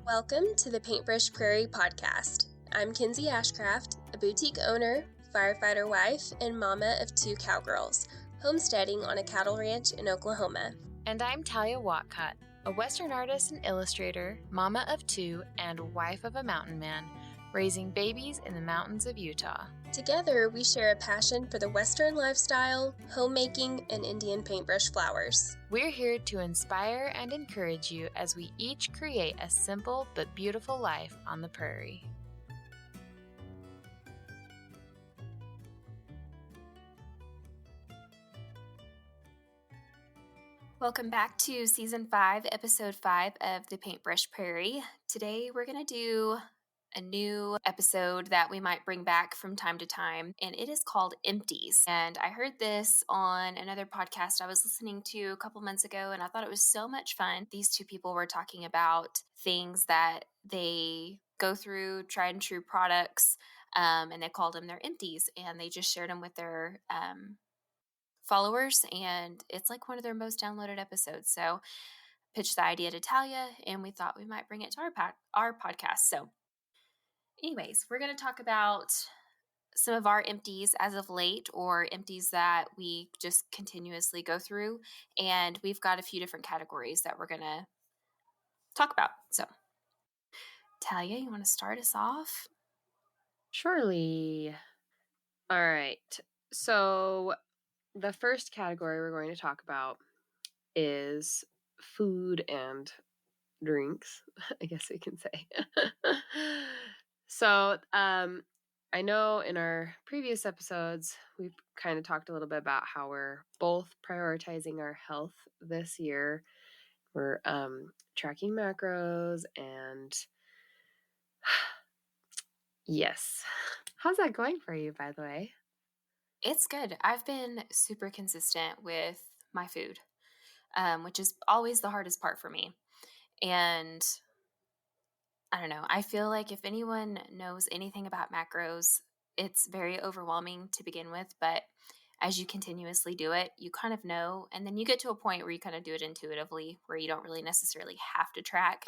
Welcome to the Paintbrush Prairie podcast. I'm Kinsey Ashcraft, a boutique owner, firefighter wife, and mama of 2 cowgirls, homesteading on a cattle ranch in Oklahoma. And I'm Talia Watcott, a Western artist and illustrator, mama of 2, and wife of a mountain man, raising babies in the mountains of Utah. Together, we share a passion for the Western lifestyle, homemaking, and Indian paintbrush flowers. We're here to inspire and encourage you as we each create a simple but beautiful life on the prairie. Welcome back to Season 5, Episode 5 of the Paintbrush Prairie. Today we're going to do a new episode that we might bring back from time to time, and it is called Empties. And I heard this on another podcast I was listening to a couple months ago, and I thought it was so much fun. These 2 people were talking about things that they go through, tried and true products, and they called them their empties, and they just shared them with their followers, and it's like one of their most downloaded episodes. So pitched the idea to Talia, and we thought we might bring it to our podcast. So anyways, we're going to talk about some of our empties as of late, or empties that we just continuously go through, and we've got a few different categories that we're going to talk about. So Talia, you want to start us off? Surely. All right. So the first category we're going to talk about is food and drinks, I guess we can say. So I know in our previous episodes, we've kind of talked a little bit about how we're both prioritizing our health this year. We're tracking macros and yes. How's that going for you, by the way? It's good. I've been super consistent with my food, which is always the hardest part for me. And I don't know. I feel like if anyone knows anything about macros, it's very overwhelming to begin with. But as you continuously do it, you kind of know. And then you get to a point where you kind of do it intuitively, where you don't really necessarily have to track.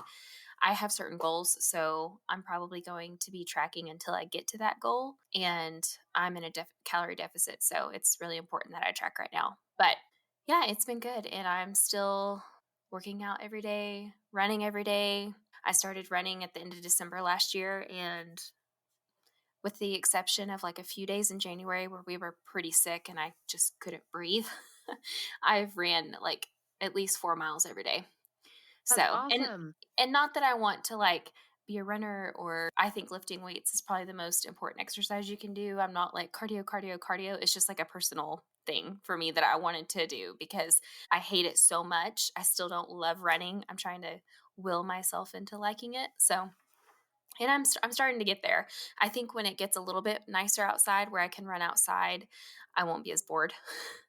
I have certain goals, so I'm probably going to be tracking until I get to that goal. And I'm in a calorie deficit, so it's really important that I track right now. But yeah, it's been good. And I'm still working out every day, running every day. I started running at the end of December last year, and with the exception of like a few days in January where we were pretty sick and I just couldn't breathe, I've ran like at least 4 miles every day. That's awesome. And not that I want to like be a runner, or I think lifting weights is probably the most important exercise you can do. I'm not like cardio. It's just like a personal thing for me that I wanted to do because I hate it so much. I still don't love running. I'm trying to will myself into liking it. So, and I'm starting to get there. I think when it gets a little bit nicer outside where I can run outside, I won't be as bored.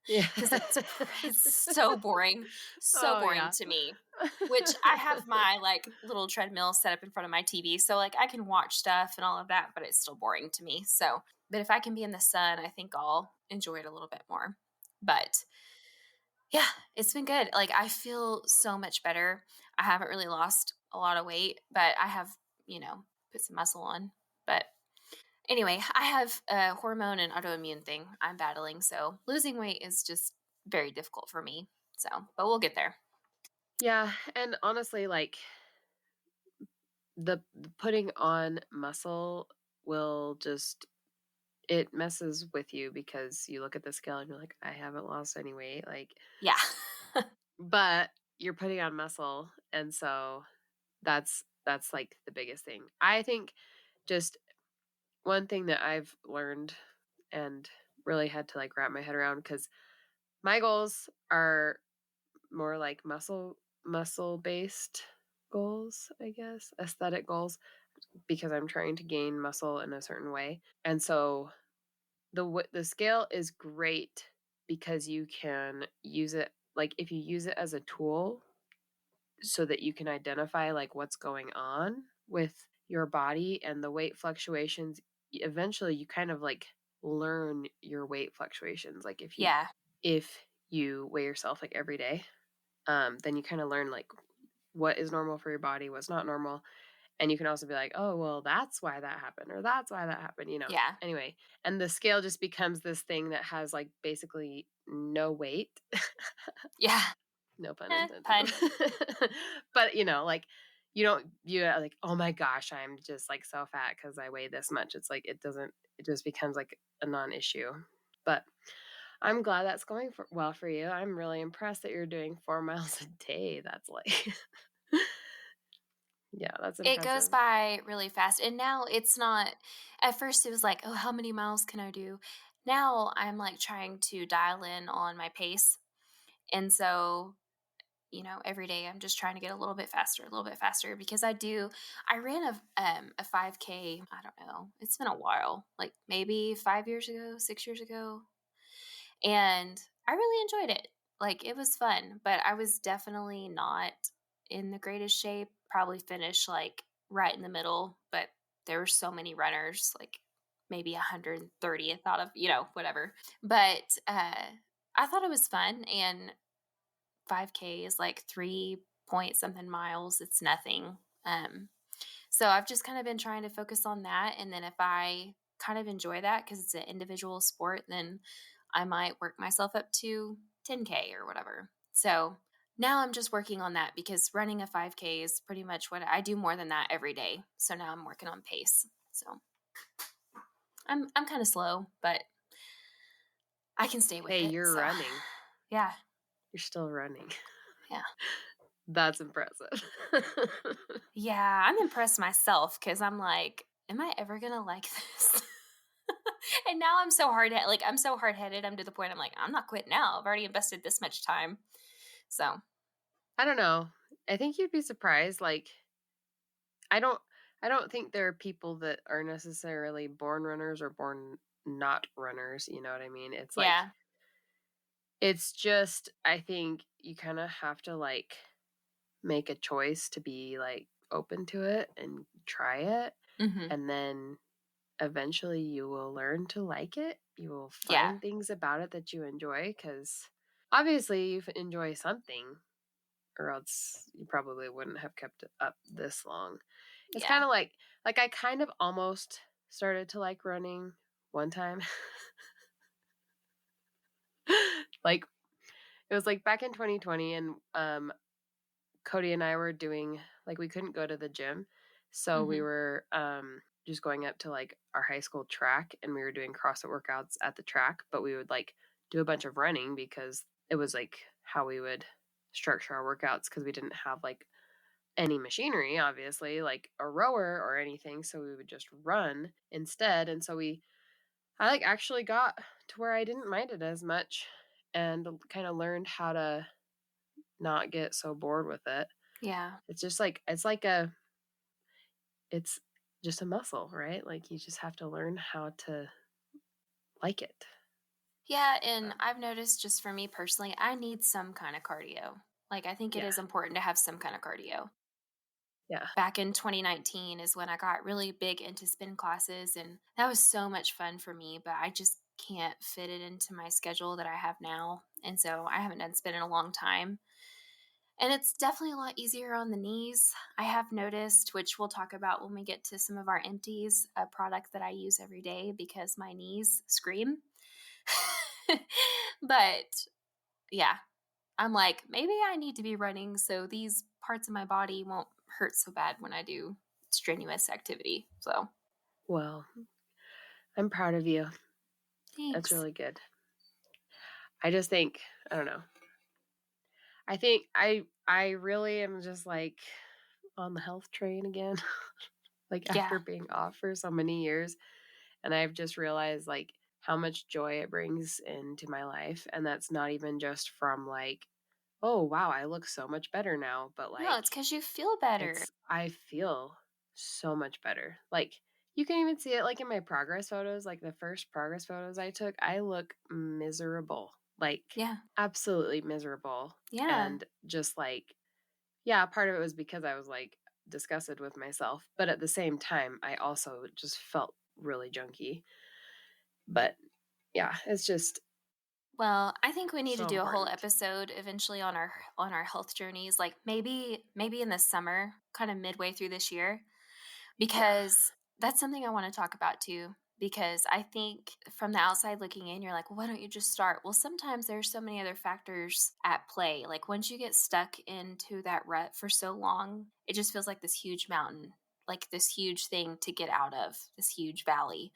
Yeah. Because it's so boring. So boring to me. Which I have my like little treadmill set up in front of my TV. So like I can watch stuff and all of that, but it's still boring to me. So, but if I can be in the sun, I think I'll enjoy it a little bit more. But yeah, it's been good. Like I feel so much better. I haven't really lost a lot of weight, but I have, put some muscle on. But anyway, I have a hormone and autoimmune thing I'm battling. So losing weight is just very difficult for me. So, but we'll get there. Yeah. And honestly, like the putting on muscle will just, it messes with you because you look at the scale and you're like, I haven't lost any weight. Like, yeah. But you're putting on muscle. And so that's like the biggest thing. I think just one thing that I've learned and really had to like wrap my head around, because my goals are more like muscle based goals, I guess, aesthetic goals, because I'm trying to gain muscle in a certain way. And so the scale is great because you can use it, like if you use it as a tool so that you can identify like what's going on with your body and the weight fluctuations. Eventually you kind of like learn your weight fluctuations. Like if you weigh yourself like every day, then you kind of learn like what is normal for your body, what's not normal. And you can also be like, oh, well, that's why that happened, or that's why that happened, you know. Yeah. Anyway, and the scale just becomes this thing that has like basically no weight. Yeah. No pun Pun. intended. But you know, like you're like, oh my gosh, I'm just like so fat because I weigh this much. It's like it just becomes like a non-issue. But I'm glad that's going well for you. I'm really impressed that you're doing 4 miles a day. That's like yeah, that's It goes impressive. by really fast. And now it's not, at first it was like, oh, how many miles can I do? Now I'm like trying to dial in on my pace. And so, every day I'm just trying to get a little bit faster because I ran a 5K, I don't know. It's been a while, like maybe 5 years ago, 6 years ago. And I really enjoyed it. Like it was fun, but I was definitely not in the greatest shape. Probably finished like right in the middle, but there were so many runners, like maybe 130th out of, whatever. But I thought it was fun, and 5K is like 3 point something miles. It's nothing. So I've just kind of been trying to focus on that. And then if I kind of enjoy that because it's an individual sport, then I might work myself up to 10K or whatever. So now I'm just working on that because running a 5K is pretty much what I do, more than that every day. So now I'm working on pace. So I'm kind of slow, but I can stay with Hey, it. you're So running. yeah. You're still running. Yeah. That's impressive. Yeah, I'm impressed myself because I'm like, am I ever gonna like this? And now I'm so I'm so hard headed. I'm to the point I'm like, I'm not quitting now. I've already invested this much time. So I don't know. I think you'd be surprised. Like, I don't I don't think there are people that are necessarily born runners or born not runners, you know what I mean? It's like yeah. it's just I think you kind of have to like make a choice to be like open to it and try it, Mm-hmm. and then eventually you will learn to like it. You will Yeah. find things about it that you enjoy, cuz obviously you enjoy something, or else you probably wouldn't have kept it up this long. It's Yeah. kind of like I kind of almost started to like running one time. Like it was like back in 2020, and Cody and I were doing like we couldn't go to the gym. So we Mm-hmm. were just going up to like our high school track, and we were doing CrossFit workouts at the track, but we would like do a bunch of running because it was like how we would structure our workouts, because we didn't have like any machinery, obviously, like a rower or anything. So we would just run instead. And so I like actually got to where I didn't mind it as much, and kind of learned how to not get so bored with it. Yeah. It's just like, it's just a muscle, right? Like you just have to learn how to like it. Yeah. And I've noticed, just for me personally, I need some kind of cardio. Like I think it Yeah. is important to have some kind of cardio. Yeah. Back in 2019 is when I got really big into spin classes, and that was so much fun for me, but I just can't fit it into my schedule that I have now. And so I haven't done spin in a long time. And it's definitely a lot easier on the knees. I have noticed, which we'll talk about when we get to some of our empties, a product that I use every day because my knees scream. But yeah, I'm like, maybe I need to be running so these parts of my body won't hurt so bad when I do strenuous activity. So Well, I'm proud of you. That's thanks. really good. I just think, I don't know. I think I really am just like on the health train again. Like Yeah. after being off for so many years, and I've just realized like how much joy it brings into my life, and that's not even just from like, oh wow, I look so much better now, but No, like it's because you feel better. I feel so much better. Like you can even see it like in my progress photos, like the first progress photos I took, I look miserable. Like Yeah. absolutely miserable. Yeah. And just like, yeah, part of it was because I was like disgusted with myself, but at the same time I also just felt really junky. But yeah, it's just Well, I think we need to so do a whole important. episode eventually on our health journeys, like maybe in the summer, kind of midway through this year. because that's something I want to talk about too. Because I think from the outside looking in, you're like, well, why don't you just start? Well, sometimes there's so many other factors at play. Like once you get stuck into that rut for so long, it just feels like this huge mountain, like this huge thing to get out of, this huge valley.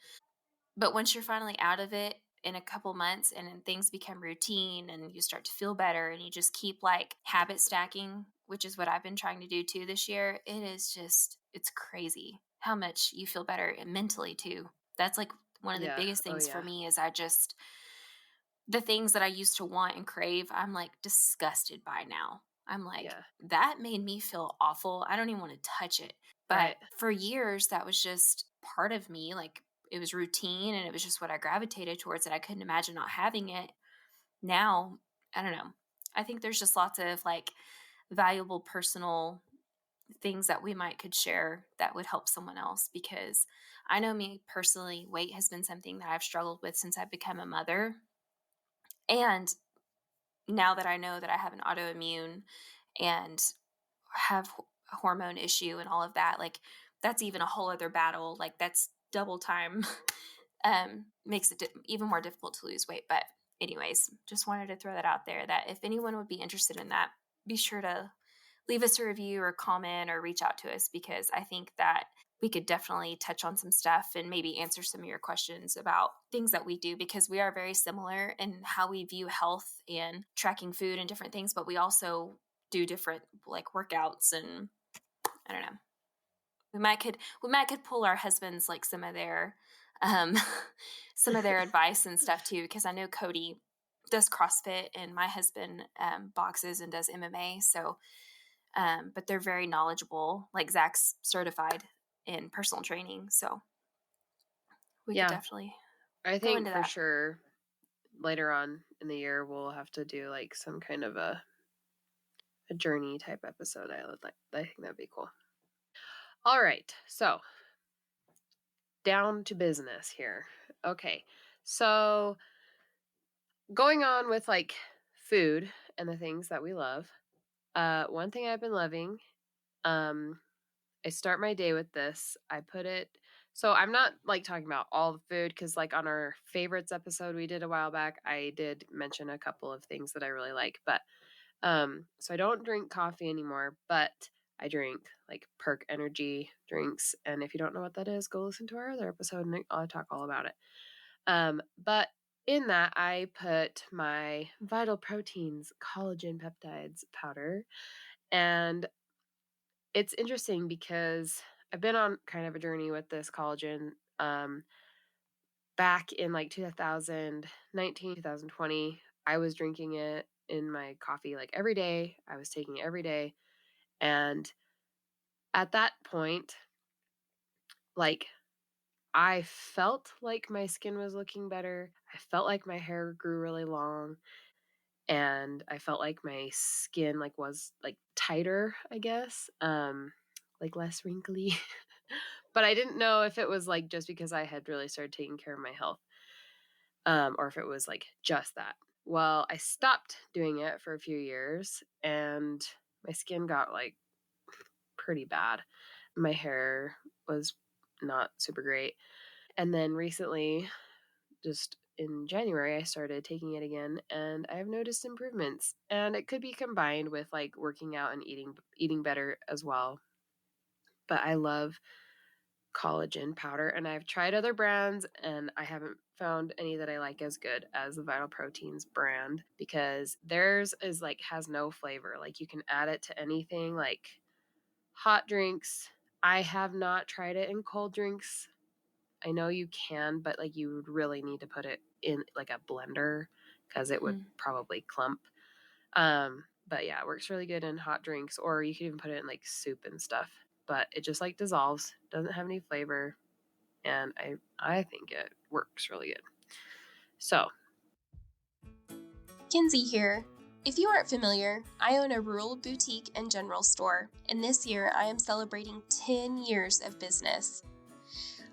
But once you're finally out of it in a couple months and then things become routine and you start to feel better and you just keep like habit stacking, which is what I've been trying to do too this year, it is just, it's crazy how much you feel better mentally too. That's like one of the Yeah. biggest Oh, things for yeah. me is the things that I used to want and crave, I'm like disgusted by now. I'm like, Yeah. that made me feel awful. I don't even want to touch it. But Right. for years, that was just part of me. Like it was routine and it was just what I gravitated towards, and I couldn't imagine not having it. Now, I don't know. I think there's just lots of like valuable personal things that we might could share that would help someone else, because I know me personally, weight has been something that I've struggled with since I've become a mother. And now that I know that I have an autoimmune and have a hormone issue and all of that, like that's even a whole other battle. Like that's double time. Makes it even more difficult to lose weight. But anyways, just wanted to throw that out there, that if anyone would be interested in that, be sure to leave us a review or comment or reach out to us, because I think that we could definitely touch on some stuff and maybe answer some of your questions about things that we do, because we are very similar in how we view health and tracking food and different things, but we also do different like workouts, and I don't know. We might could pull our husbands like some of their some of their advice and stuff too, because I know Cody does CrossFit and my husband boxes and does MMA. So but they're very knowledgeable. Like Zach's certified in personal training, so we could Yeah. definitely I go think into for that. sure later on in the year we'll have to do like some kind of a journey type episode. I think that'd be cool. All right. So, down to business here. Okay. So, going on with like food and the things that we love. One thing I've been loving, I start my day with this. I put it, so I'm not like talking about all the food, because like on our favorites episode we did a while back, I did mention a couple of things that I really like. But so I don't drink coffee anymore, but I drink like Perk energy drinks. And if you don't know what that is, go listen to our other episode and I'll talk all about it. But in that, I put my Vital Proteins collagen peptides powder. And it's interesting because I've been on kind of a journey with this collagen. Back in like 2019, 2020, I was drinking it in my coffee like every day. I was taking it every day. And at that point, like I felt like my skin was looking better. I felt like my hair grew really long, and I felt like my skin like was like tighter, I guess. Like less wrinkly. But I didn't know if it was like just because I had really started taking care of my health, or if it was like just that. Well, I stopped doing it for a few years and my skin got like pretty bad. My hair was not super great. And then recently, just in January, I started taking it again and I've noticed improvements. And it could be combined with like working out and eating better as well. But I love collagen powder, and I've tried other brands and I haven't found any that I like as good as the Vital Proteins brand, because theirs is like has no flavor. Like you can add it to anything, like hot drinks. I have not tried it in cold drinks. I know you can, but like you would really need to put it in like a blender because it would probably clump. But yeah, it works really good in hot drinks, or you can even put it in like soup and stuff. But it just like dissolves, doesn't have any flavor, and I think it works really good. So, Kinsey here. If you aren't familiar, I own a rural boutique and general store, and this year I am celebrating 10 years of business.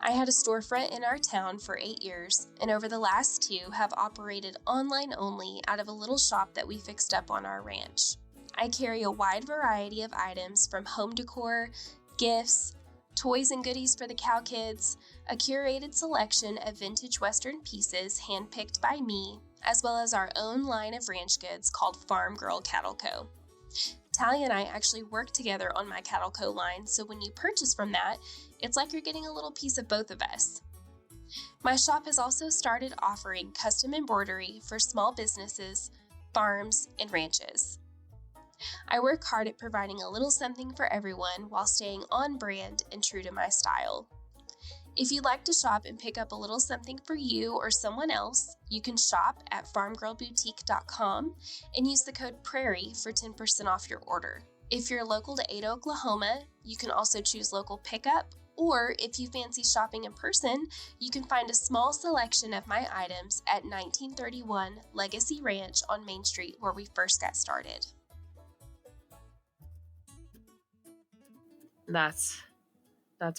I had a storefront in our town for 8 years, and over the last 2 have operated online only out of a little shop that we fixed up on our ranch. I carry a wide variety of items from home decor, gifts, toys and goodies for the cow kids, a curated selection of vintage Western pieces handpicked by me, as well as our own line of ranch goods called Farm Girl Cattle Co. Talia and I actually work together on my Cattle Co line, so when you purchase from that, it's like you're getting a little piece of both of us. My shop has also started offering custom embroidery for small businesses, farms, and ranches. I work hard at providing a little something for everyone while staying on brand and true to my style. If you'd like to shop and pick up a little something for you or someone else, you can shop at farmgirlboutique.com and use the code PRAIRIE for 10% off your order. If you're local to Ada, Oklahoma, you can also choose local pickup, or if you fancy shopping in person, you can find a small selection of my items at 1931 Legacy Ranch on Main Street, where we first got started. That's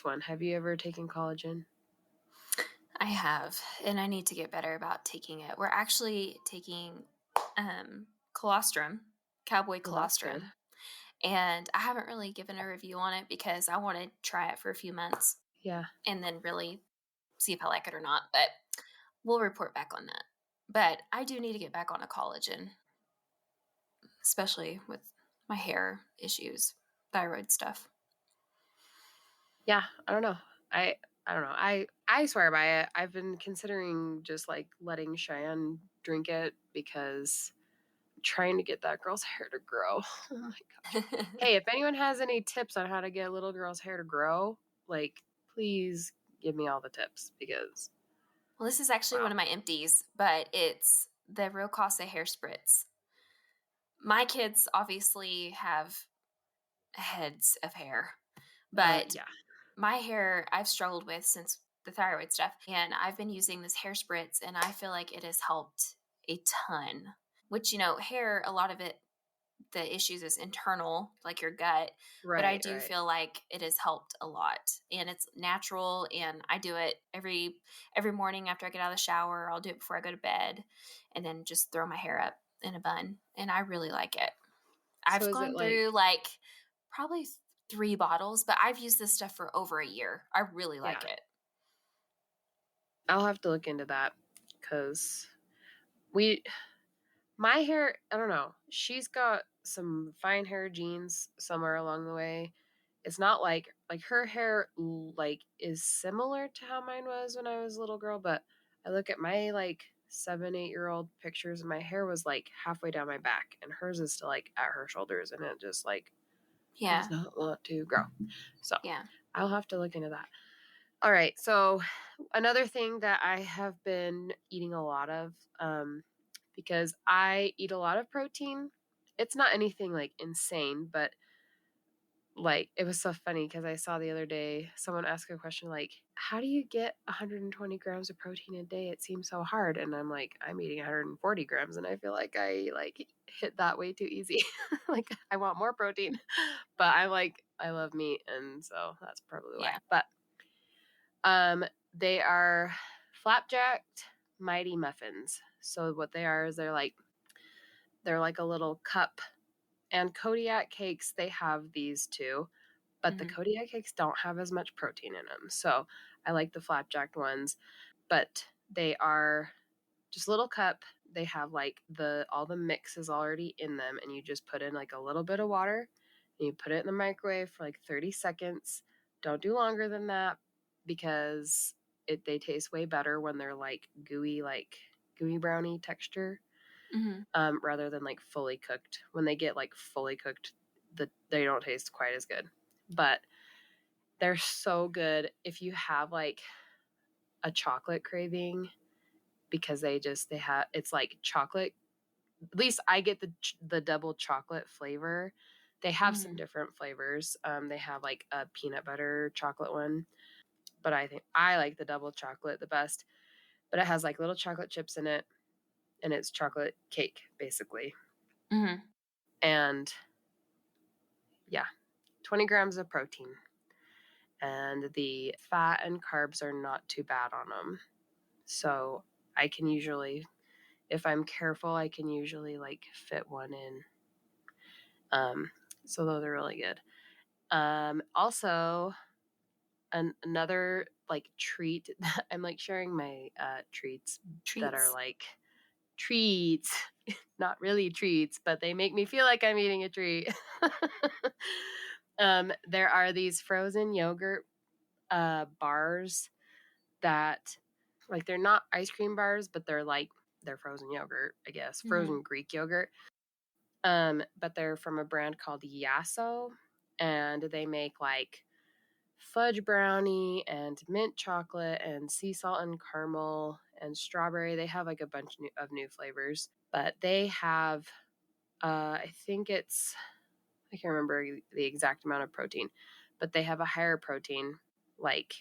one. Have you ever taken collagen? I have, and I need to get better about taking it. We're actually taking colostrum, cowboy colostrum, and I haven't really given a review on it because I want to try it for a few months. Yeah. And then really see if I like it or not, but we'll report back on that. But I do need to get back on a collagen, especially with my hair issues, thyroid stuff. Yeah, I don't know. I don't know. I swear by it. I've been considering just like letting Cheyenne drink it because I'm trying to get that girl's hair to grow. Oh my gosh. Hey, if anyone has any tips on how to get a little girl's hair to grow, like please give me all the tips because Well, this is actually one of my empties, but it's the Rocasa hair spritz. My kids obviously have heads of hair, but my hair I've struggled with since the thyroid stuff, and I've been using this hair spritz, and I feel like it has helped a ton. Which, hair, a lot of it, the issues is internal, like your gut, but I do feel like it has helped a lot, and it's natural, and I do it every morning after I get out of the shower. I'll do it before I go to bed, and then just throw my hair up in a bun, and I really like it. I've gone through like probably 3 bottles, but I've used this stuff for over a year. I really like it. I'll have to look into that because my hair, I don't know. She's got some fine hair genes somewhere along the way. It's not like her hair like is similar to how mine was when I was a little girl, but I look at my like 7-8-year-old pictures and my hair was like halfway down my back and hers is still like at her shoulders and it just like does not want to grow. So I'll have to look into that. All right. So another thing that I have been eating a lot of, because I eat a lot of protein. It's not anything like insane, but like it was so funny because I saw the other day someone ask a question like, how do you get 120 grams of protein a day? It seems so hard. And I'm like, I'm eating 140 grams and I feel like I like hit that way too easy. Like I want more protein, but I love meat. And so that's probably why. But they are flapjacked mighty muffins. So what they are is they're like a little cup. And Kodiak cakes, they have these too, but the Kodiak cakes don't have as much protein in them. So I like the flapjacked ones, but they are just a little cup. They have like all the mix is already in them, and you just put in like a little bit of water, and you put it in the microwave for like 30 seconds. Don't do longer than that because they taste way better when they're like gooey brownie texture, rather than like fully cooked. When they get like fully cooked, they don't taste quite as good, but they're so good if you have like a chocolate craving because they have it's like chocolate. At least I get the double chocolate flavor. They have some different flavors. They have like a peanut butter chocolate one, but I think I like the double chocolate the best. But it has like little chocolate chips in it, and it's chocolate cake basically. And 20 grams of protein, and the fat and carbs are not too bad on them. So I can usually, if I'm careful, I can usually like fit one in. So those are really good. Also, another like treat. I'm like sharing my treats that are like treats, not really treats, but they make me feel like I'm eating a treat. There are these frozen yogurt bars that, like, they're not ice cream bars, but they're frozen yogurt, I guess, frozen Greek yogurt. But they're from a brand called Yasso, and they make like fudge brownie and mint chocolate and sea salt and caramel and strawberry. They have like a bunch of new flavors, but they have, I think I can't remember the exact amount of protein, but they have a higher protein, like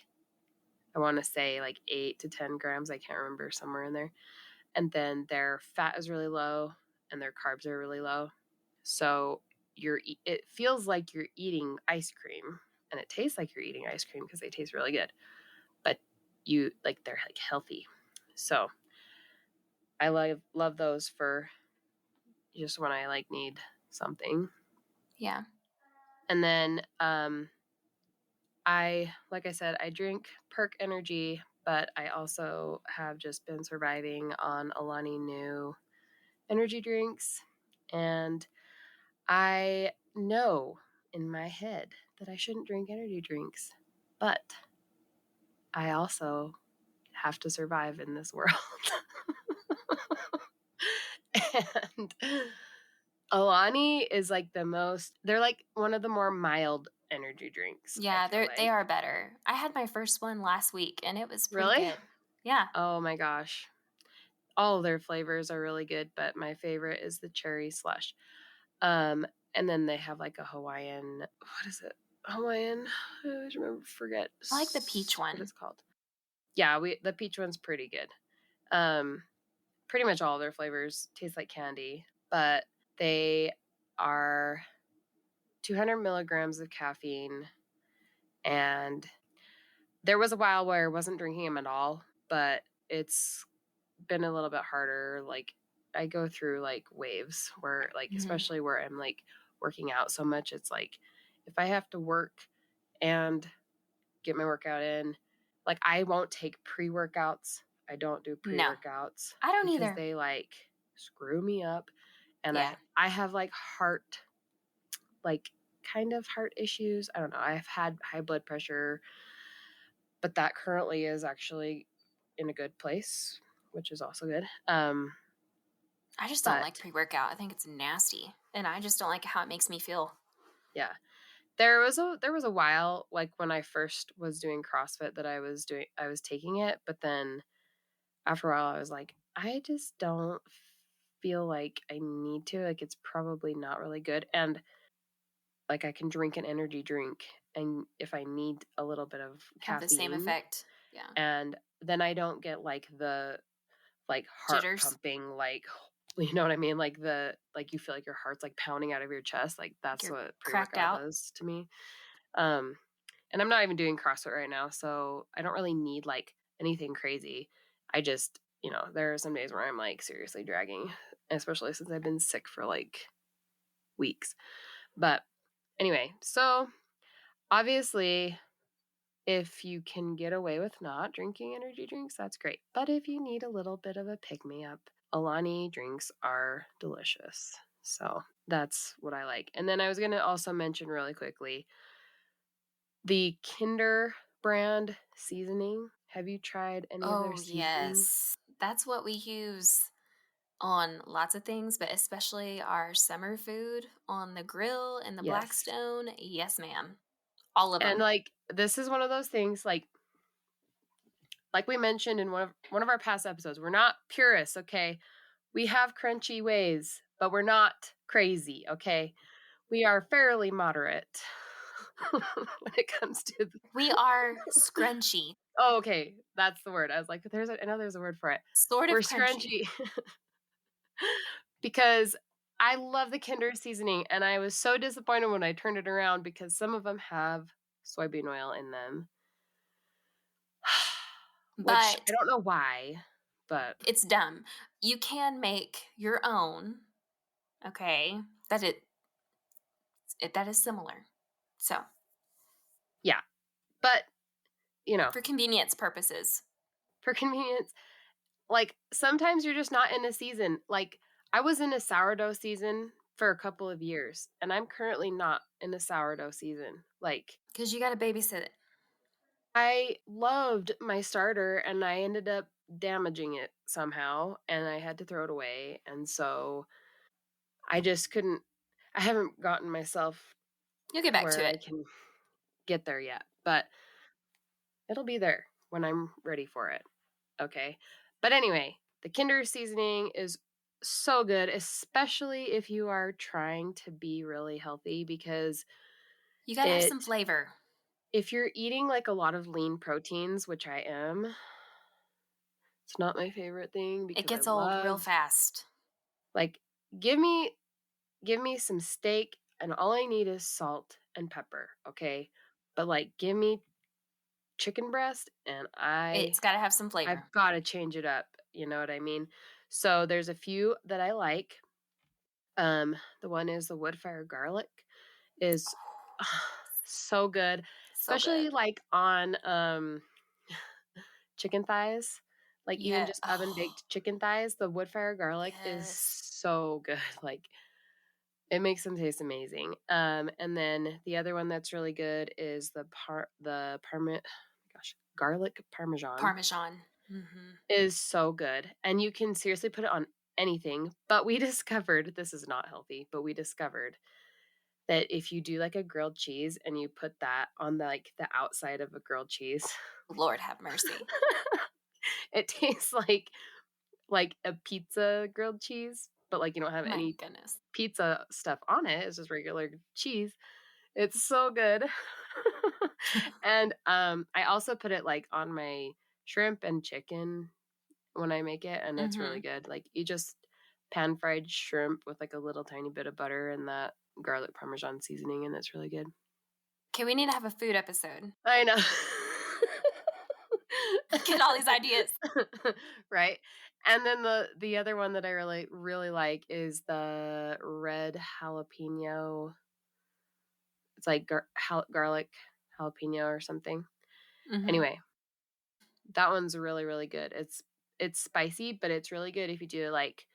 I want to say like 8 to 10 grams. I can't remember, somewhere in there. And then their fat is really low and their carbs are really low. So it feels like you're eating ice cream, and it tastes like you're eating ice cream because they taste really good. But they're like healthy. So I love those for just when I like need something. Yeah. And then like I said, I drink Perk Energy, but I also have just been surviving on Alani Nu energy drinks. And I know in my head that I shouldn't drink energy drinks, but I also have to survive in this world. And Alani is like they're like one of the more mild energy drinks. Yeah, they like. are better. I had my first one last week and it was pretty Really? good. Yeah. Oh my gosh. All of their flavors are really good, but my favorite is the cherry slush. And then they have like a Hawaiian, what is it? Hawaiian? I always forget. I like the peach one. What it's called. Yeah, the peach one's pretty good. Pretty much all of their flavors taste like candy, but they are 200 milligrams of caffeine. And there was a while where I wasn't drinking them at all, but it's been a little bit harder. Like I go through like waves where like, especially where I'm like working out so much, it's like if I have to work and get my workout in, like I won't take pre-workouts. I don't do pre-workouts. I don't because either. They like screw me up. And I have like kind of heart issues. I don't know. I've had high blood pressure, but that currently is actually in a good place, which is also good. I just don't like pre-workout. I think it's nasty, and I just don't like how it makes me feel. Yeah. There was a while, like when I first was doing CrossFit, that I was taking it, but then after a while I was like, I just don't feel like I need to. Like it's probably not really good. And like I can drink an energy drink, and if I need a little bit of caffeine, have the same effect. Yeah. And then I don't get like the like heart jitters pumping, like, you know what I mean? Like you feel like your heart's like pounding out of your chest. Like that's what pre-workout does to me. And I'm not even doing CrossFit right now, so I don't really need like anything crazy. I just, there are some days where I'm like seriously dragging, especially since I've been sick for like weeks. But anyway, so obviously if you can get away with not drinking energy drinks, that's great. But if you need a little bit of a pick-me-up, Alani drinks are delicious. So that's what I like. And then I was going to also mention really quickly the Kinder brand seasoning. Have you tried any of their seasonings? Yes. That's what we use on lots of things, but especially our summer food on the grill and the Blackstone. Yes, ma'am. All of them. And like this is one of those things like we mentioned in one of our past episodes, we're not purists, okay? We have crunchy ways, but we're not crazy, okay? We are fairly moderate when it comes to we are scrunchy. Oh, okay. That's the word. I was like, I know there's a word for it. We're scrunchy. Because I love the Kinder seasoning, and I was so disappointed when I turned it around because some of them have soybean oil in them. Which I don't know why, but it's dumb. You can make your own, okay? That is similar. So, yeah. But For convenience purposes. For convenience. Like, sometimes you're just not in a season. Like, I was in a sourdough season for a couple of years, and I'm currently not in a sourdough season. Like, because you got to babysit it. I loved my starter, and I ended up damaging it somehow, and I had to throw it away. And so I just couldn't. I haven't gotten myself You'll get back where to I it. can get there yet, but it'll be there when I'm ready for it. Okay. But anyway, the Kinder seasoning is so good, especially if you are trying to be really healthy, because You got to have some flavor. if you're eating like a lot of lean proteins, which I am, it's not my favorite thing because It gets I old love, real fast. like, give me some steak, and all I need is salt and pepper, okay? But like, give me chicken breast, and It's got to have some I've flavor. got to change it up. You know what I mean? So there's a few that I like. The one is the wood fire garlic is so good, So especially good. like on chicken thighs. Like, even Yeah. just oven baked chicken thighs, the wood fire garlic is Yes. so good. Like, it makes them taste amazing. And then the other one that's really good is garlic Parmesan. Mm-hmm. is so good. And you can seriously put it on anything. But we discovered, this is not healthy, but we discovered that if you do like a grilled cheese and you put that on the outside of a grilled cheese, Lord have mercy. it tastes like a pizza grilled cheese, but like you don't have My any goodness. pizza stuff on it. It's just regular cheese. It's so good. And I also put it like on my shrimp and chicken when I make it, and it's really Mm-hmm. good. Like, you just pan fried shrimp with like a little tiny bit of butter and that garlic parmesan seasoning, and it's really good. Okay, we need to have a food episode. I know. Get all these ideas. Right. And then the other one that I really like is the red jalapeno. It's like garlic jalapeno or something. Mm-hmm. Anyway, that one's really good. It's spicy, but it's really good if you do like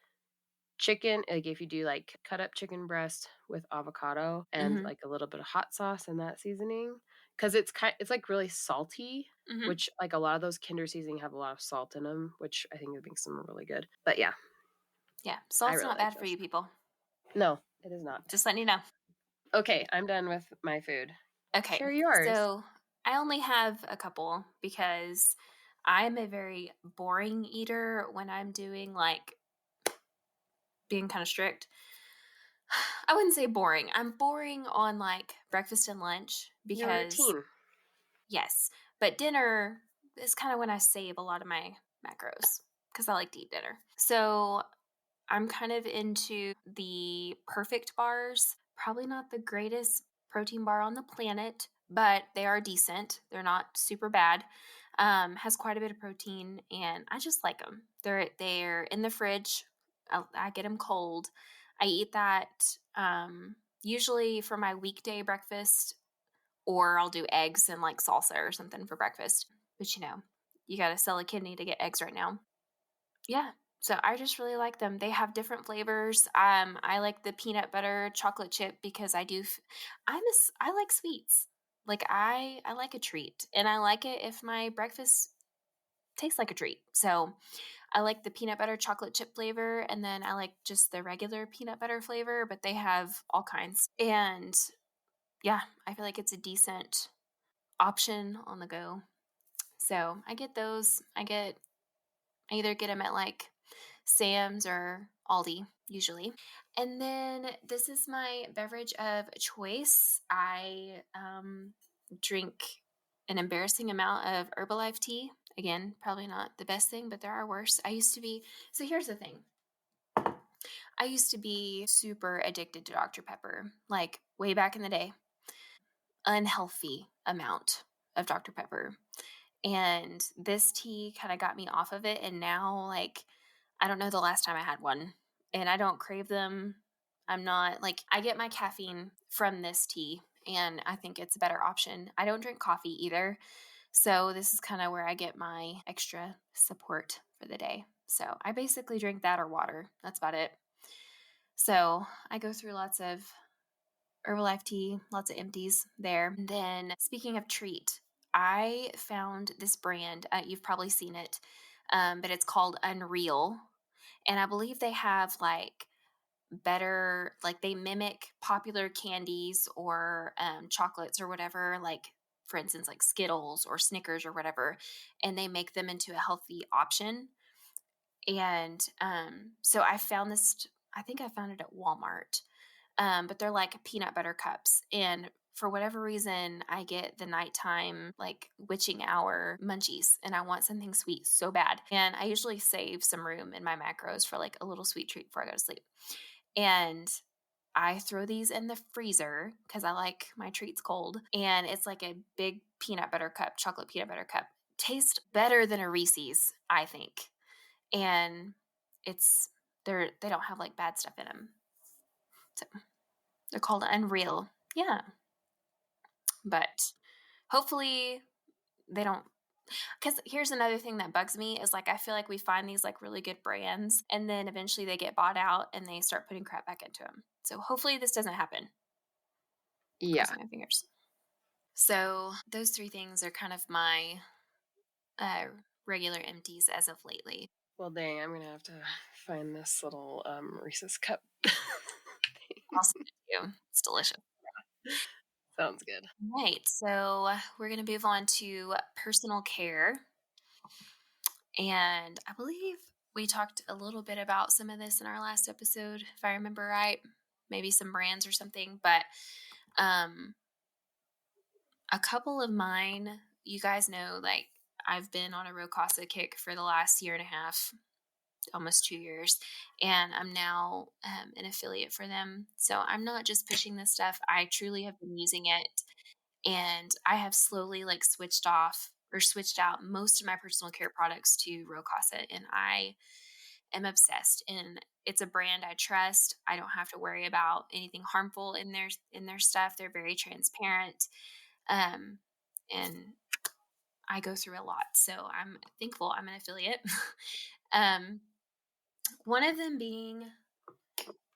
chicken, like if you do like cut up chicken breast with avocado and Mm-hmm. like a little bit of hot sauce and that seasoning, because it's like really salty, Mm-hmm. which like a lot of those Kinder seasoning have a lot of salt in them, which I think makes them really good. But yeah, Yeah, I salt's really not like bad for those. you people. No, it is not. Just letting you know. Okay, I'm done with my food. Okay, Share yours. so I only have a couple because I'm a very boring eater when I'm doing like being kind of strict. I wouldn't say boring. I'm boring on like breakfast and lunch Your because, routine. yes, but dinner is kind of when I save a lot of my macros because I like to eat dinner. So I'm kind of into the perfect bars. Probably not the greatest protein bar on the planet, but they are decent. They're not super bad. Has quite a bit of protein, and I just like them. They're in the fridge. I get them cold. I eat that usually for my weekday breakfast, or I'll do eggs and like salsa or something for breakfast. But you got to sell a kidney to get eggs right now. Yeah. So I just really like them. They have different flavors. I like the peanut butter chocolate chip because I like sweets. Like I like a treat, and I like it if my breakfast tastes like a treat. So I like the peanut butter chocolate chip flavor, and then I like just the regular peanut butter flavor, but they have all kinds. And yeah, I feel like it's a decent option on the go. So I get those. I either get them at like Sam's or Aldi, usually. And then this is my beverage of choice. I drink an embarrassing amount of Herbalife tea. Again, probably not the best thing, but there are worse. So here's the thing. I used to be super addicted to Dr. Pepper, like way back in the day. Unhealthy amount of Dr. Pepper. And this tea kind of got me off of it. And now, like, I don't know the last time I had one, and I don't crave them. I'm not like, I get my caffeine from this tea, and I think it's a better option. I don't drink coffee either. So this is kind of where I get my extra support for the day. So I basically drink that or water. That's about it. So I go through lots of Herbalife tea, lots of empties there. And then speaking of treat, I found this brand. You've probably seen it, but it's called Unreal. And I believe they have like better, like they mimic popular candies or chocolates or whatever, like for instance, like Skittles or Snickers or whatever, and they make them into a healthy option. And so I found this, I think I found it at Walmart, but they're like peanut butter cups. And for whatever reason, I get the nighttime, like witching hour munchies, and I want something sweet so bad. And I usually save some room in my macros for like a little sweet treat before I go to sleep. And I throw these in the freezer because I like my treats cold. And it's like a big peanut butter cup, chocolate peanut butter cup. Tastes better than a Reese's, I think. And it's they don't have like bad stuff in them. So they're called Unreal. Yeah. But hopefully they don't, because here's another thing that bugs me is like I feel like we find these like really good brands and then eventually they get bought out and they start putting crap back into them. So hopefully this doesn't happen. Yeah. Crossing my fingers. So those three things are kind of my regular empties as of lately. Well, dang, I'm gonna have to find this little Reese's cup. I'll send it to you. It's delicious. Sounds good. Right. So we're going to move on to personal care. And I believe we talked a little bit about some of this in our last episode, if I remember right. Maybe some brands or something. But a couple of mine, you guys know, like I've been on a Rocasa kick for the last year and a half, almost 2 years, and I'm now an affiliate for them. So I'm not just pushing this stuff. I truly have been using it, and I have slowly like switched out most of my personal care products to Rocasa, and I am obsessed. And it's a brand I trust. I don't have to worry about anything harmful in their stuff. They're very transparent, and I go through a lot, so I'm thankful I'm an affiliate. One of them being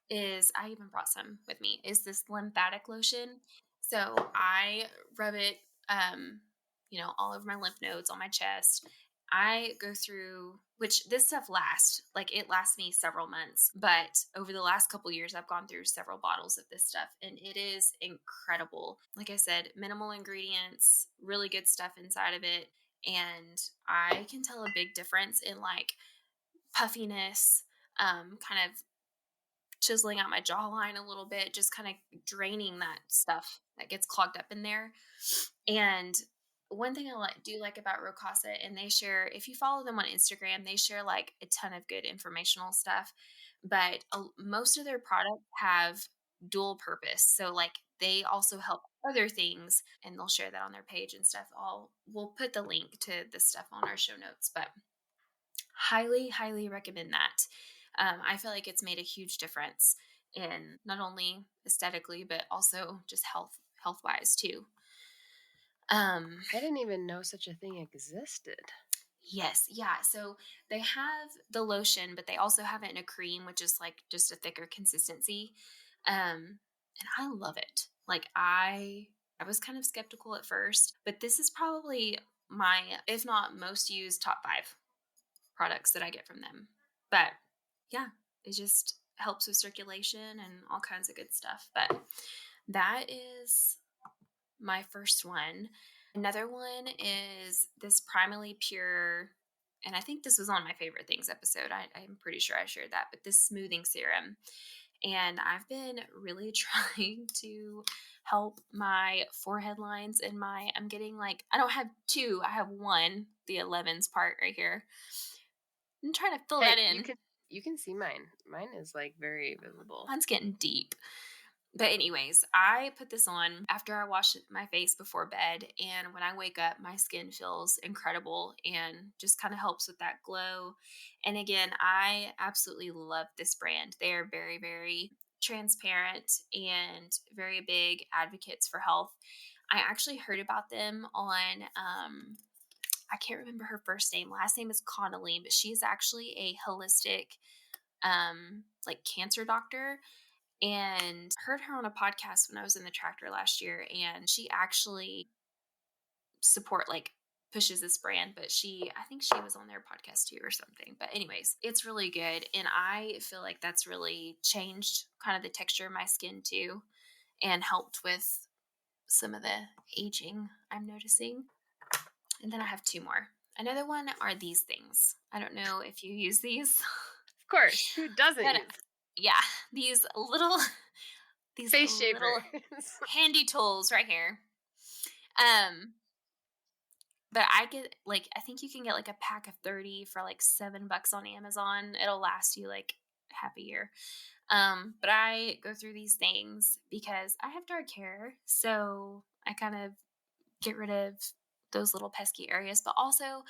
is, I even brought some with me, is this lymphatic lotion. So I rub it, all over my lymph nodes, on my chest. I go through, which this stuff lasts, like it lasts me several months, but over the last couple years, I've gone through several bottles of this stuff and it is incredible. Like I said, minimal ingredients, really good stuff inside of it. And I can tell a big difference in like puffiness, kind of chiseling out my jawline a little bit, just kind of draining that stuff that gets clogged up in there. And one thing I do like about Rocasa, and they share, if you follow them on Instagram, they share like a ton of good informational stuff, but most of their products have dual purpose. So like they also help other things, and they'll share that on their page and stuff. We'll put the link to this stuff on our show notes, but highly, highly recommend that. I feel like it's made a huge difference in not only aesthetically, but also just health wise too. I didn't even know such a thing existed. Yes. Yeah. So they have the lotion, but they also have it in a cream, which is like just a thicker consistency. And I love it. Like I was kind of skeptical at first, but this is probably my, if not most used, top 5 products that I get from them. But yeah, it just helps with circulation and all kinds of good stuff. But that is my first one. Another one is this Primally Pure, and I think this was on my favorite things episode. I'm pretty sure I shared that, but this smoothing serum. And I've been really trying to help my forehead lines and I'm getting like, I don't have 2, I have 1, the 11's part right here. I'm trying to fill that in. You can see mine. Mine is like very visible. Mine's getting deep. But anyways, I put this on after I wash my face before bed. And when I wake up, my skin feels incredible and just kind of helps with that glow. And again, I absolutely love this brand. They are very, very transparent and very big advocates for health. I actually heard about them on, I can't remember her first name. Last name is Connolly, but she is actually a holistic, like cancer doctor. And heard her on a podcast when I was in the tractor last year, and she actually pushes this brand, but I think she was on their podcast too or something. But anyways, it's really good, and I feel like that's really changed kind of the texture of my skin too, and helped with some of the aging I'm noticing. And then I have 2 more. Another one are these things. I don't know if you use these. Of course, who doesn't use yeah, these little face shaver handy tools right here. But I get I think you can get like a pack of 30 for like $7 on Amazon. It'll last you like half a year. But I go through these things because I have dark hair, so I kind of get rid of those little pesky areas. But also,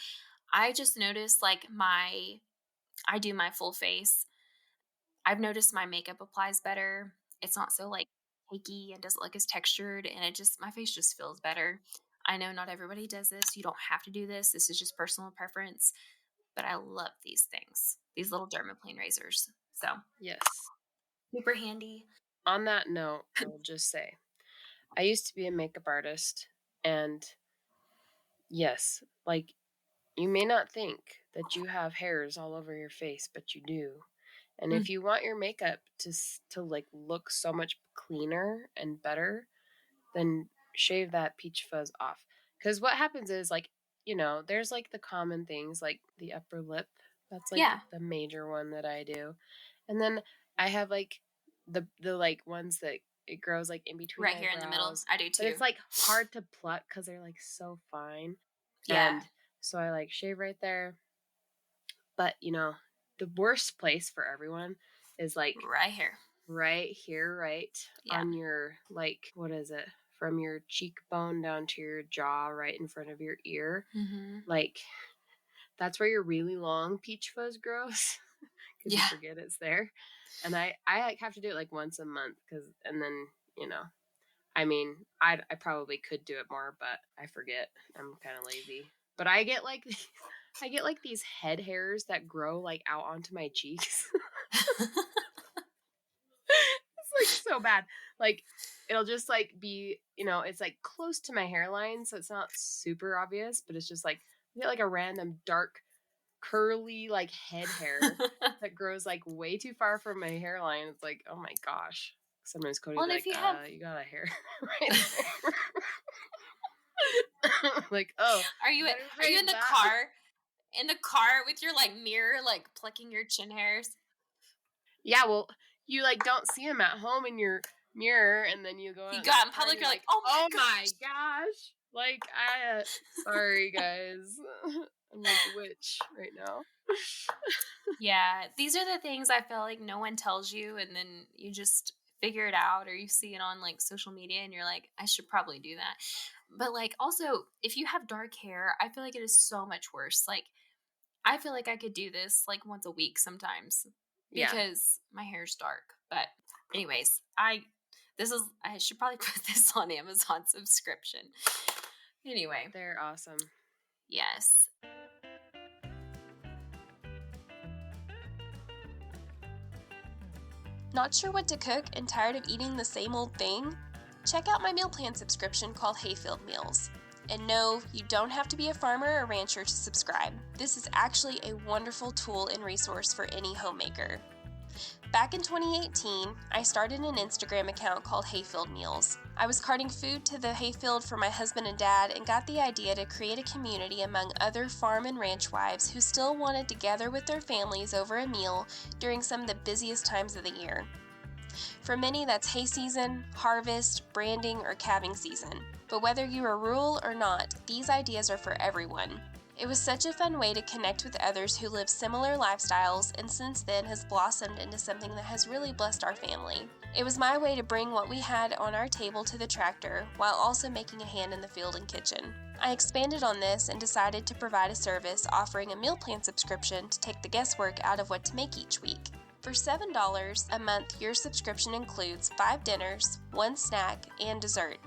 I just noticed I do my full face. I've noticed my makeup applies better. It's not so cakey and doesn't look as textured, and my face just feels better. I know not everybody does this. You don't have to do this. This is just personal preference, but I love these things. These little dermaplane razors. So yes, super handy. On that note, I will just say, I used to be a makeup artist, and yes, you may not think that you have hairs all over your face, but you do. And if you want your makeup to look so much cleaner and better, then shave that peach fuzz off. Because what happens is there's the common things like the upper lip. That's the major one that I do. And then I have the ones that it grows in between right here in the middle. I do too. But it's hard to pluck because they're so fine. Yeah. And so I shave right there. But the worst place for everyone is right here. Right here, right on your what is it? From your cheekbone down to your jaw, right in front of your ear. Mm-hmm. That's where your really long peach fuzz grows. Because you forget it's there. And I have to do it once a month and then I probably could do it more, but I forget. I'm kind of lazy. But I get these head hairs that grow out onto my cheeks. It's so bad. It'll just be, it's close to my hairline, so it's not super obvious, but it's just I get a random dark curly head hair that grows way too far from my hairline. It's oh my gosh. Sometimes Cody's you got a hair right there. Oh, are you in the car? In the car with your mirror, plucking your chin hairs? Yeah, well, you don't see them at home in your mirror, and then you go out. You go out in public, you're oh my gosh. Sorry guys. I'm a witch right now. Yeah, these are the things I feel no one tells you, and then you just figure it out, or you see it on social media and you're I should probably do that. But also, if you have dark hair, I feel it is so much worse. I feel I could do this once a week sometimes because my hair's dark. But anyways, I should probably put this on Amazon subscription. Anyway, they're awesome. Yes. Not sure what to cook and tired of eating the same old thing? Check out my meal plan subscription called Hayfield Meals. And no, you don't have to be a farmer or rancher to subscribe. This is actually a wonderful tool and resource for any homemaker. Back in 2018, I started an Instagram account called Hayfield Meals. I was carting food to the hayfield for my husband and dad and got the idea to create a community among other farm and ranch wives who still wanted to gather with their families over a meal during some of the busiest times of the year. For many, that's hay season, harvest, branding, or calving season. But whether you are rural or not, these ideas are for everyone. It was such a fun way to connect with others who live similar lifestyles, and since then has blossomed into something that has really blessed our family. It was my way to bring what we had on our table to the tractor, while also making a hand in the field and kitchen. I expanded on this and decided to provide a service offering a meal plan subscription to take the guesswork out of what to make each week. For $7 a month, your subscription includes 5 dinners, 1 snack, and dessert,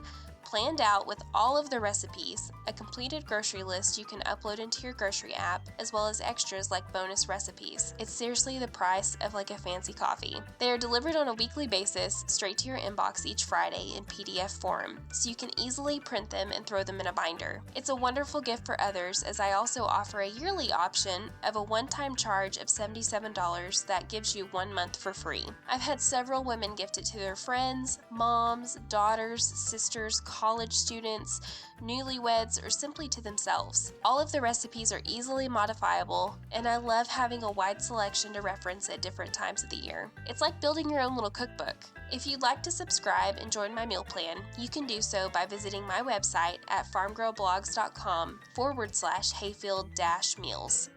planned out with all of the recipes, a completed grocery list you can upload into your grocery app, as well as extras like bonus recipes. It's seriously the price of like a fancy coffee. They are delivered on a weekly basis straight to your inbox each Friday in PDF form, so you can easily print them and throw them in a binder. It's a wonderful gift for others, as I also offer a yearly option of a one-time charge of $77 that gives you 1 month for free. I've had several women gift it to their friends, moms, daughters, sisters, college students, newlyweds, or simply to themselves. All of the recipes are easily modifiable, and I love having a wide selection to reference at different times of the year. It's like building your own little cookbook. If you'd like to subscribe and join my meal plan, you can do so by visiting my website at farmgirlblogs.com/hayfield-meals.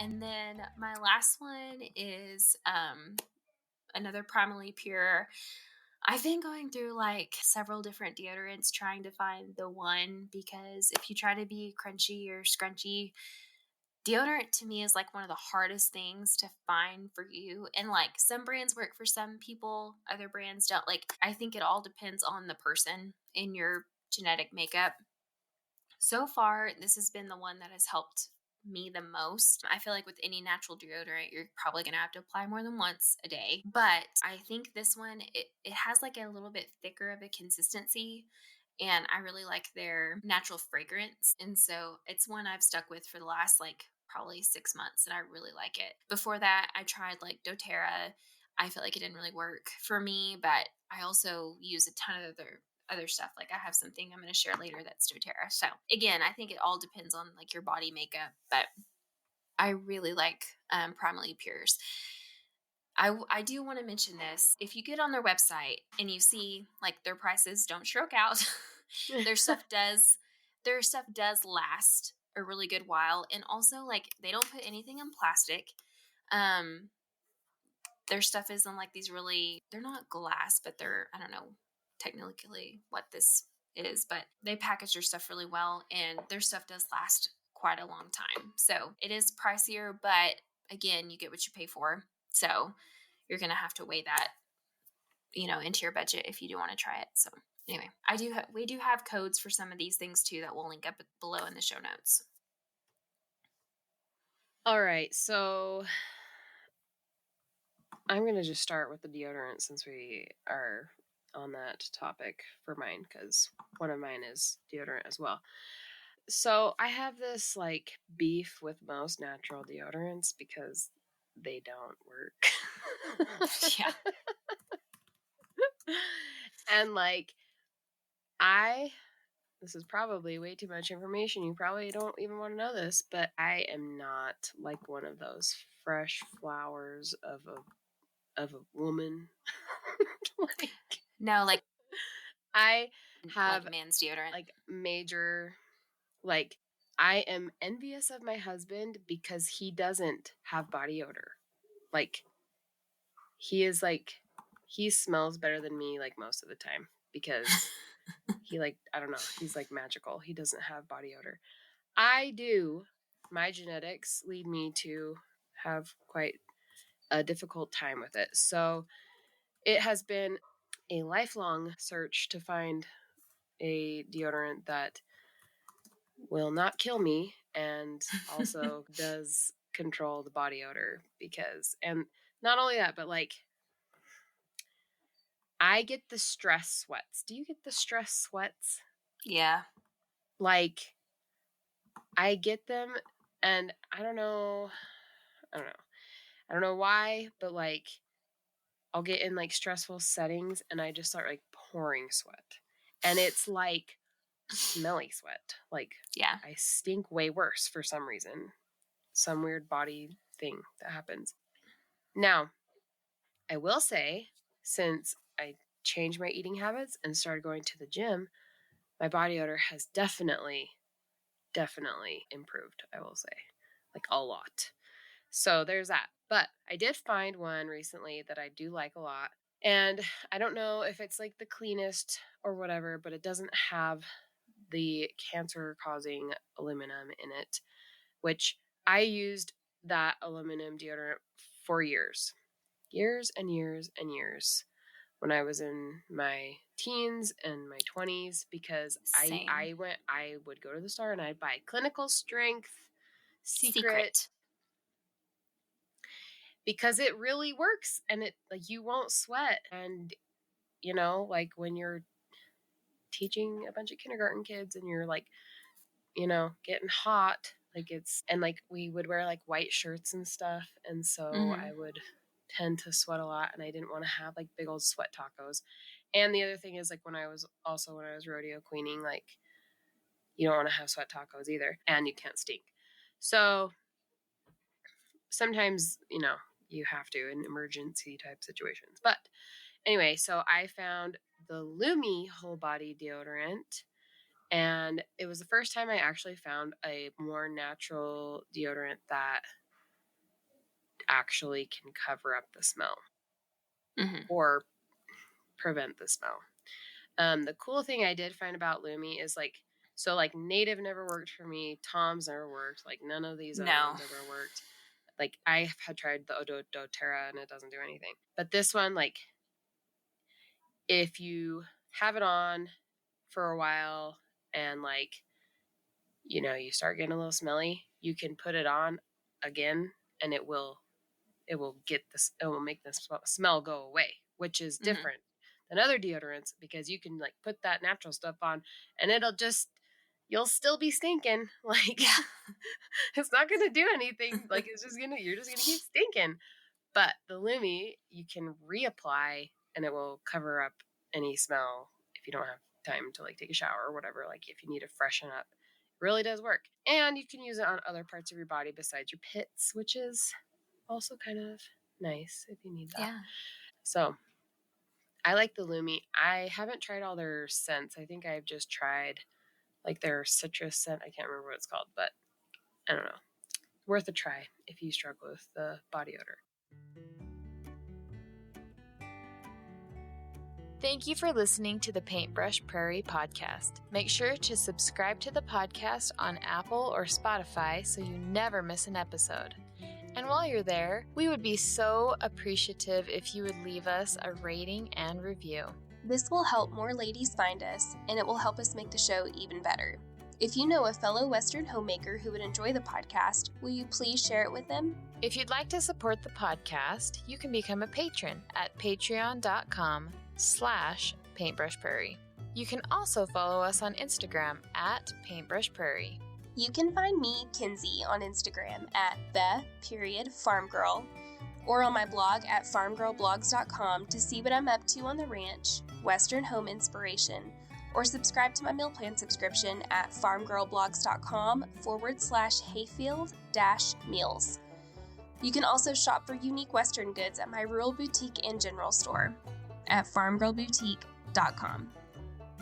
And then my last one is another Primally Pure. I've been going through like several different deodorants trying to find the one, because if you try to be crunchy or scrunchy, deodorant to me is like one of the hardest things to find for you. And like some brands work for some people, other brands don't. Like I think it all depends on the person in your genetic makeup. So far, this has been the one that has helped me the most. I feel like with any natural deodorant, you're probably going to have to apply more than once a day. But I think this one, it has like a little bit thicker of a consistency. And I really like their natural fragrance. And so it's one I've stuck with for the last like probably 6 months, and I really like it. Before that, I tried like doTERRA. I feel like it didn't really work for me, but I also use a ton of other stuff. Like I have something I'm going to share later that's doTERRA. So again, I think it all depends on like your body makeup, but I really like Primally Pures. I do want to mention this. If you get on their website and you see like their prices don't stroke out, their stuff does last a really good while. And also like they don't put anything in plastic. Their stuff is in like these really, they're not glass, but they're, I don't know technically what this is, but they package their stuff really well, and their stuff does last quite a long time. So it is pricier, but again, you get what you pay for. So you're going to have to weigh that, into your budget if you do want to try it. So anyway, we do have codes for some of these things too that we'll link up below in the show notes. All right, so I'm going to just start with the deodorant since we are on that topic for mine, because one of mine is deodorant as well. So I have this like beef with most natural deodorants because they don't work. Yeah. And like this is probably way too much information. You probably don't even want to know this, but I am not like one of those fresh flowers of a woman. Like, no, like I have like man's deodorant. like major, like I am envious of my husband because he doesn't have body odor. Like he smells better than me like most of the time because he like, I don't know, he's like magical. He doesn't have body odor. I do. My genetics lead me to have quite a difficult time with it. So it has been a lifelong search to find a deodorant that will not kill me and also does control the body odor, and not only that, but like I get the stress sweats. Do you get the stress sweats? Yeah. Like I get them, and I don't know why, but like I'll get in like stressful settings and I just start like pouring sweat. And it's like smelly sweat. Like Yeah. I stink way worse for some reason. Some weird body thing that happens. Now, I will say, since I changed my eating habits and started going to the gym, my body odor has definitely improved, I will say. Like a lot. So there's that. But I did find one recently that I do like a lot. And I don't know if it's like the cleanest or whatever, but it doesn't have the cancer-causing aluminum in it, which I used that aluminum deodorant for years. Years and years and years. when I was in my teens and my 20s, because Same. I would go to the store and I'd buy clinical strength secret. Because it really works, and it, like, you won't sweat. And you know, like, when you're teaching a bunch of kindergarten kids and you're like, you know, getting hot, like, it's, and like we would wear like white shirts and stuff, and so I would tend to sweat a lot, and I didn't want to have like big old sweat tacos. And the other thing is, like, when I was rodeo queening, like, you don't want to have sweat tacos either, and you can't stink. So sometimes, you know, you have to in emergency type situations. But anyway, so I found the Lumi whole body deodorant, and it was the first time I actually found a more natural deodorant that actually can cover up the smell or prevent the smell. The cool thing I did find about Lumi is, like, so like Native never worked for me, Tom's never worked, like none of these other ones ever worked. Like, I had tried the doTERRA and it doesn't do anything. But this one, like, if you have it on for a while and, like, you know, you start getting a little smelly, you can put it on again and it will make the smell go away, which is different than other deodorants, because you can, like, put that natural stuff on and you'll still be stinking. Like, it's not going to do anything. Like, you're just going to keep stinking. But the Lumi, you can reapply and it will cover up any smell if you don't have time to, like, take a shower or whatever. Like, if you need to freshen up, it really does work. And you can use it on other parts of your body besides your pits, which is also kind of nice if you need that. Yeah. So I like the Lumi. I haven't tried all their scents. I think I've just tried, like, their citrus scent. I can't remember what it's called, but I don't know. Worth a try if you struggle with the body odor. Thank you for listening to the Paintbrush Prairie podcast. Make sure to subscribe to the podcast on Apple or Spotify so you never miss an episode. And while you're there, we would be so appreciative if you would leave us a rating and review. This will help more ladies find us, and it will help us make the show even better. If you know a fellow Western homemaker who would enjoy the podcast, will you please share it with them? If you'd like to support the podcast, you can become a patron at patreon.com/paintbrushprairie. You can also follow us on Instagram at paintbrushprairie. You can find me, Kinsey, on Instagram at the.farmgirl, or on my blog at farmgirlblogs.com to see what I'm up to on the ranch, Western home inspiration, or subscribe to my meal plan subscription at farmgirlblogs.com/hayfield-meals. You can also shop for unique Western goods at my rural boutique and general store at farmgirlboutique.com.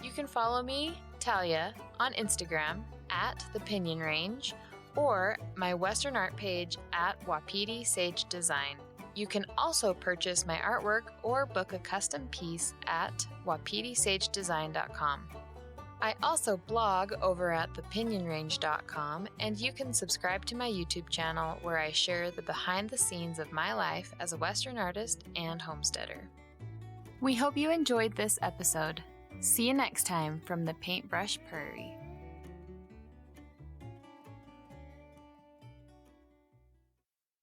You can follow me, Talia, on Instagram at The Pinion Range, or my Western art page at Wapiti Sage Design. You can also purchase my artwork or book a custom piece at wapitisagedesign.com. I also blog over at thepinionrange.com, and you can subscribe to my YouTube channel where I share the behind the scenes of my life as a Western artist and homesteader. We hope you enjoyed this episode. See you next time from the Paintbrush Prairie.